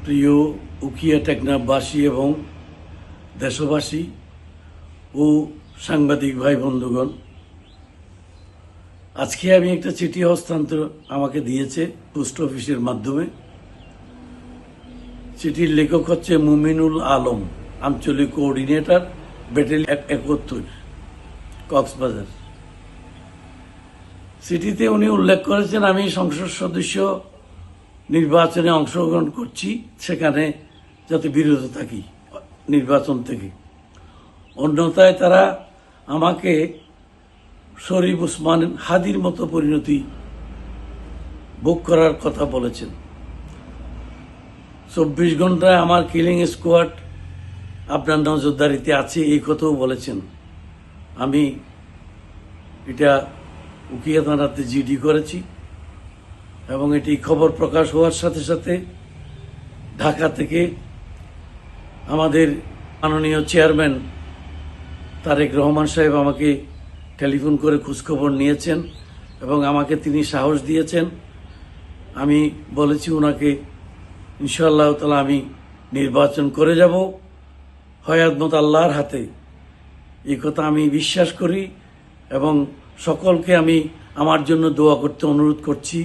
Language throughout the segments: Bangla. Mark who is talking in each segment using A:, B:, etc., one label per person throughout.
A: প্রিয় উকিয়া টেকনাফবাসী এবং দেশবাসী ও সাংবাদিক ভাই বন্ধুগণ, আজকে আমি একটা চিঠি হস্তান্তর আমাকে দিয়েছে পোস্ট অফিসের মাধ্যমে। চিঠির লেখক হচ্ছে মুমিনুল আলম, আঞ্চলিক কোঅর্ডিনেটর, ব্যাটালিয়ন 71, কক্সবাজার। চিঠিতে উনি উল্লেখ করেছেন আমি সংসদ সদস্য নির্বাচনে অংশগ্রহণ করছি, সেখানে যাতে বিরত থাকি নির্বাচন থেকে। অন্যথায় তারা আমাকে শরীফ ওসমান হাদির মতো পরিণতি ভোগ করার কথা বলেছেন। 24 ঘন্টায় আমার কিলিং স্কোয়াড আপনার নজরদারিতে আছে, এই কথাও বলেছেন। আমি এটা উকিয়া থানাতে জিডি করেছি এবং এটি খবর প্রকাশ হওয়ার সাথে সাথে ঢাকা থেকে আমাদের মাননীয় চেয়ারম্যান তারেক রহমান সাহেব আমাকে টেলিফোন করে খোঁজখবর নিয়েছেন এবং আমাকে তিনি সাহস দিয়েছেন। আমি বলেছি ওনাকে ইনশাআল্লাহ তাআলা আমি নির্বাচন করে যাব হয়াতমত আল্লাহর হাতে, এই কথা আমি বিশ্বাস করি এবং সকলকে আমি আমার জন্য দোয়া করতে অনুরোধ করছি।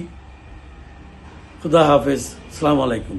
A: খুদা হাফেজ, আসসালামু আলাইকুম।